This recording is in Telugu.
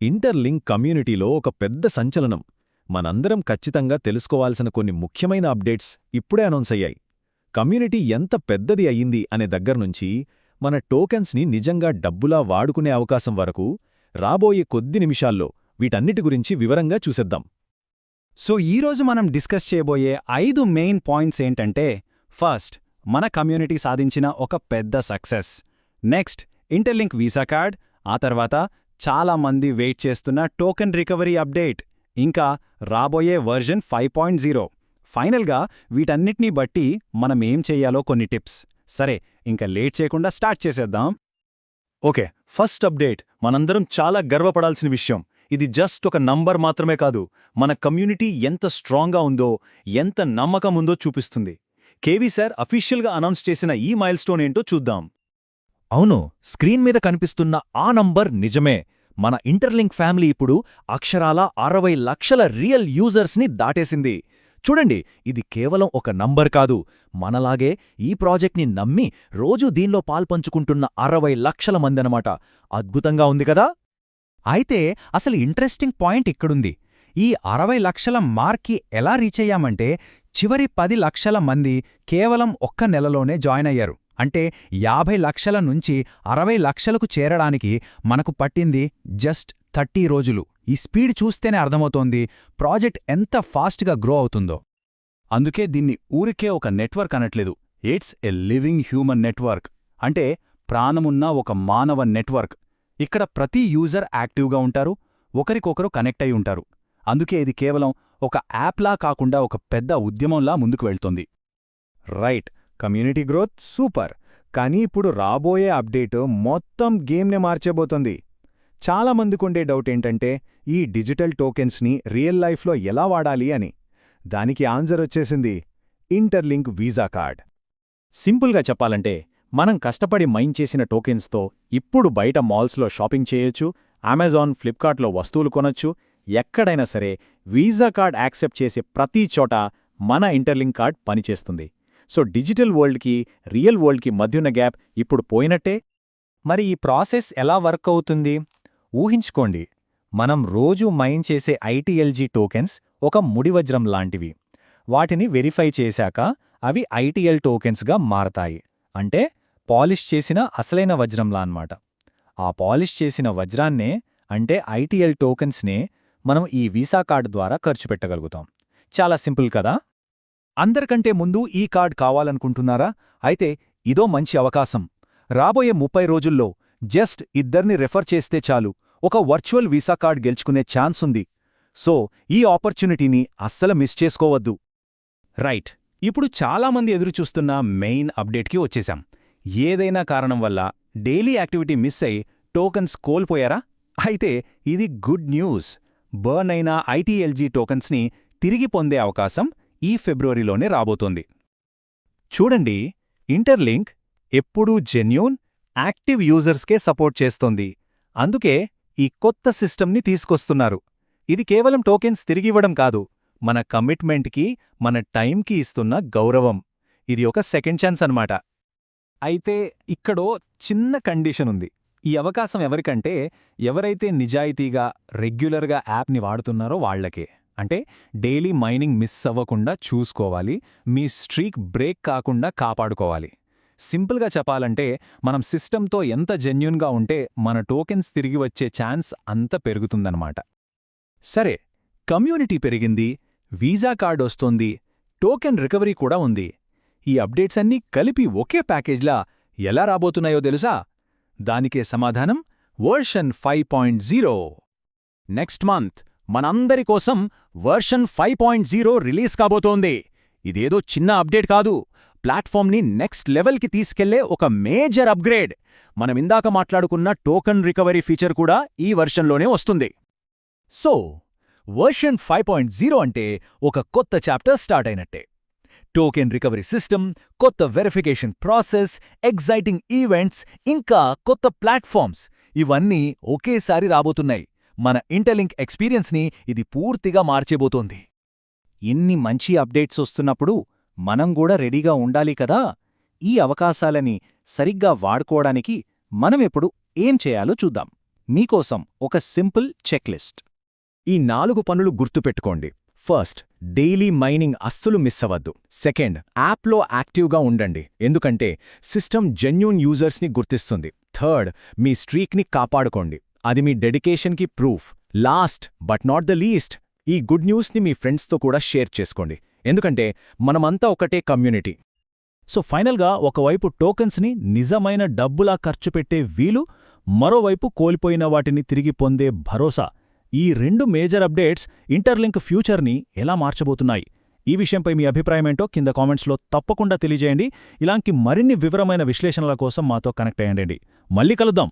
ఇంటర్లింక్ కమ్యూనిటీలో ఒక పెద్ద సంచలనం. మనందరం ఖచ్చితంగా తెలుసుకోవాల్సిన కొన్ని ముఖ్యమైన అప్డేట్స్ ఇప్పుడే అనౌన్స్ అయ్యాయి. కమ్యూనిటీ ఎంత పెద్దది అయ్యింది అనే దగ్గర్నుంచి మన టోకెన్స్ని నిజంగా డబ్బులా వాడుకునే అవకాశం వరకు రాబోయే కొద్ది నిమిషాల్లో వీటన్నిటి గురించి వివరంగా చూసేద్దాం. సో ఈరోజు మనం డిస్కస్ చేయబోయే 5 మెయిన్ పాయింట్స్ ఏంటంటే, ఫస్ట్, మన కమ్యూనిటీ సాధించిన ఒక పెద్ద success. Next, interlink visa card. ఆ తర్వాత చాలా మంది వెయిట్ చేస్తున్న టోకెన్ రికవరీ అప్డేట్. ఇంకా రాబోయే వర్జన్ 5.0. ఫైనల్గా వీటన్నిటినీ బట్టి మనం ఏం చెయ్యాలో కొన్ని టిప్స్. సరే, ఇంకా లేట్ చేయకుండా స్టార్ట్ చేసేద్దాం. ఓకే, ఫస్ట్ అప్డేట్ మనందరం చాలా గర్వపడాల్సిన విషయం. ఇది జస్ట్ ఒక నంబర్ మాత్రమే కాదు, మన కమ్యూనిటీ ఎంత స్ట్రాంగ్గా ఉందో, ఎంత నమ్మకం ఉందో చూపిస్తుంది. కేవీ సార్ అఫీషియల్గా అనౌన్స్ చేసిన ఈ మైల్స్టోన్ ఏంటో చూద్దాం. అవును, స్క్రీన్ మీద కనిపిస్తున్న ఆ నంబర్ నిజమే. మన ఇంటర్లింక్ ఫ్యామిలీ ఇప్పుడు అక్షరాల 60 లక్షల రియల్ యూజర్స్ని దాటేసింది. చూడండి, ఇది కేవలం ఒక నంబర్ కాదు, మనలాగే ఈ ప్రాజెక్ట్ని నమ్మి రోజూ దీనిలో పాల్పంచుకుంటున్న 60 లక్షల మందనమాట. అద్భుతంగా ఉంది కదా? అయితే అసలు ఇంట్రెస్టింగ్ పాయింట్ ఇక్కడుంది. ఈ 60 లక్షల మార్క్కి ఎలా రీచ్ అయ్యామంటే, చివరి 10 లక్షల మంది కేవలం ఒక్క నెలలోనే జాయిన్ అయ్యారు. అంటే 50 లక్షల నుంచి 60 లక్షలకు చేరడానికి మనకు పట్టింది జస్ట్ 30 రోజులు. ఈ స్పీడ్ చూస్తేనే అర్థమవుతోంది ప్రాజెక్ట్ ఎంత ఫాస్ట్గా గ్రో అవుతుందో. అందుకే దీన్ని ఊరికే ఒక నెట్వర్క్ అనట్లేదు, it's a living human network. అంటే ప్రాణమున్న ఒక మానవ నెట్వర్క్. ఇక్కడ ప్రతి యూజర్ యాక్టివ్గా ఉంటారు, ఒకరికొకరు కనెక్ట్ అయి ఉంటారు. అందుకే ఇది కేవలం ఒక యాప్లా కాకుండా ఒక పెద్ద ఉద్యమంలా ముందుకు వెళ్తోంది. Right, community growth super. కానీ ఇప్పుడు రాబోయే అప్డేట్ మొత్తం గేమ్నే మార్చేబోతోంది. చాలామందికుండే డౌట్ ఏంటంటే, ఈ డిజిటల్ టోకెన్స్ని రియల్ లైఫ్లో ఎలా వాడాలి అని. దానికి ఆన్సర్ వచ్చేసింది, ఇంటర్లింక్ వీసా కార్డ్. సింపుల్గా చెప్పాలంటే, మనం కష్టపడి మైన్ చేసిన టోకెన్స్తో ఇప్పుడు బయట మాల్స్లో షాపింగ్ చేయొచ్చు, అమెజాన్, ఫ్లిప్కార్ట్లో వస్తువులు కొనొచ్చు. ఎక్కడైనా సరే వీసా కార్డ్ యాక్సెప్ట్ చేసే ప్రతి చోట మన ఇంటర్లింక్ కార్డ్ పనిచేస్తుంది. సో డిజిటల్ వరల్డ్కి, రియల్ వరల్డ్కి మధ్యున్న గ్యాప్ ఇప్పుడు పోయినట్టే. మరి ఈ ప్రాసెస్ ఎలా వర్క్ అవుతుంది? ఊహించుకోండి, మనం రోజూ మైన్ చేసే ఐటీఎల్జీ టోకెన్స్ ఒక ముడివజ్రం లాంటివి. వాటిని వెరిఫై చేశాక అవి ఐటీఎల్ టోకెన్స్గా మారతాయి. అంటే పాలిష్ చేసిన అసలైన వజ్రంలా అన్నమాట. ఆ పాలిష్ చేసిన వజ్రాన్నే, అంటే ఐటీఎల్ టోకెన్స్నే మనం ఈ వీసా కార్డు ద్వారా ఖర్చు పెట్టగలుగుతాం. చాలా సింపుల్ కదా? అందరికంటే ముందు ఈ కార్డ్ కావాలనుకుంటున్నారా? అయితే ఇదో మంచి అవకాశం. రాబోయే 30 రోజుల్లో జస్ట్ ఇద్దరిని రెఫర్ చేస్తే చాలు, ఒక వర్చువల్ వీసా కార్డ్ గెలుచుకునే ఛాన్స్ ఉంది. సో ఈ ఆపర్చునిటీని అస్సలు మిస్ చేసుకోవద్దు. రైట్, ఇప్పుడు చాలామంది ఎదురుచూస్తున్న మెయిన్ అప్డేట్కి వచ్చేశాం. ఏదైనా కారణం వల్ల డైలీ యాక్టివిటీ మిస్ అయి టోకన్స్ కోల్పోయారా? అయితే ఇది గుడ్ న్యూస్. బర్న్ అయిన ఐటీఎల్జీ టోకన్స్ని తిరిగి పొందే అవకాశం ఈ ఫిబ్రవరిలోనే రాబోతోంది. చూడండి, ఇంటర్లింక్ ఎప్పుడూ జెన్యూన్, యాక్టివ్ యూజర్స్కే సపోర్ట్ చేస్తోంది. అందుకే ఈ కొత్త సిస్టమ్ని తీసుకొస్తున్నారు. ఇది కేవలం టోకెన్స్ తిరిగివ్వడం కాదు, మన కమిట్మెంట్కి, మన టైంకి ఇస్తున్న గౌరవం. ఇది ఒక సెకండ్ ఛాన్స్ అన్నమాట. అయితే ఇక్కడో చిన్న కండిషన్ ఉంది. ఈ అవకాశం ఎవరికంటే, ఎవరైతే నిజాయితీగా, రెగ్యులర్గా యాప్ని వాడుతున్నారో వాళ్లకే. అంటే డైలీ మైనింగ్ మిస్ అవ్వకుండా చూసుకోవాలి, మీ స్ట్రీక్ బ్రేక్ కాకుండా కాపాడుకోవాలి. సింపుల్గా చెప్పాలంటే, మనం సిస్టంతో ఎంత జెన్యూన్గా ఉంటే మన టోకెన్స్ తిరిగి వచ్చే ఛాన్స్ అంత పెరుగుతుందన్నమాట. సరే, కమ్యూనిటీ పెరిగింది, వీసా కార్డ్ వస్తోంది, టోకెన్ రికవరీ కూడా ఉంది. ఈ అప్డేట్స్ అన్నీ కలిపి ఒకే ప్యాకేజ్లా ఎలా రాబోతున్నాయో తెలుసా? దానికే సమాధానం వర్షన్ 5.0. నెక్స్ట్ మంత్ మనందరి కోసం వర్షన్ 5.0 రిలీజ్ కాబోతోంది. ఇదేదో చిన్న అప్డేట్ కాదు, ప్లాట్ఫామ్ని నెక్స్ట్ లెవెల్కి తీసుకెళ్లే ఒక మేజర్ అప్గ్రేడ్. మనమిందాక మాట్లాడుకున్న టోకెన్ రికవరీ ఫీచర్ కూడా ఈ వర్షన్లోనే వస్తుంది. సో వర్షన్ 5.0 అంటే ఒక కొత్త చాప్టర్ స్టార్ట్ అయినట్టే. టోకెన్ రికవరీ సిస్టమ్, కొత్త వెరిఫికేషన్ ప్రాసెస్, ఎగ్జైటింగ్ ఈవెంట్స్, ఇంకా కొత్త ప్లాట్ఫామ్స్ ఇవన్నీ ఒకేసారి రాబోతున్నాయి. మన ఇంటర్లింక్ ఎక్స్పీరియన్స్ని ఇది పూర్తిగా మార్చేబోతోంది. ఇన్ని మంచి అప్డేట్స్ వస్తున్నప్పుడు మనం కూడా రెడీగా ఉండాలి కదా? ఈ అవకాశాలని సరిగ్గా వాడుకోవడానికి మనమెప్పుడు ఏం చేయాలో చూద్దాం. మీకోసం ఒక సింపుల్ చెక్లిస్ట్. ఈ 4 పనులు గుర్తుపెట్టుకోండి. ఫస్ట్, డైలీ మైనింగ్ అస్సలు మిస్ అవ్వద్దు. సెకండ్, యాప్లో యాక్టివ్గా ఉండండి, ఎందుకంటే సిస్టమ్ జెన్యూన్ యూజర్స్ని గుర్తిస్తుంది. థర్డ్, మీ స్ట్రీక్ని కాపాడుకోండి, అది మీ డెడికేషన్కి proof. Last but not the least, ఈ గుడ్ న్యూస్ని మీ ఫ్రెండ్స్తో కూడా షేర్ చేసుకోండి, ఎందుకంటే మనమంతా ఒకటే కమ్యూనిటీ. సో ఫైనల్గా ఒకవైపు టోకెన్స్ని నిజమైన డబ్బులా ఖర్చు పెట్టే వీలు, మరోవైపు కోల్పోయిన వాటిని తిరిగి పొందే భరోసా. ఈ 2 మేజర్ అప్డేట్స్ ఇంటర్లింక్ ఫ్యూచర్ని ఎలా మార్చబోతున్నాయి? ఈ విషయంపై మీ అభిప్రాయమేంటో కింద కామెంట్స్లో తప్పకుండా తెలియజేయండి. ఇలాంటి మరిన్ని వివరమైన విశ్లేషణల కోసం మాతో కనెక్ట్ అయ్యండి. మళ్ళీ కలుద్దాం.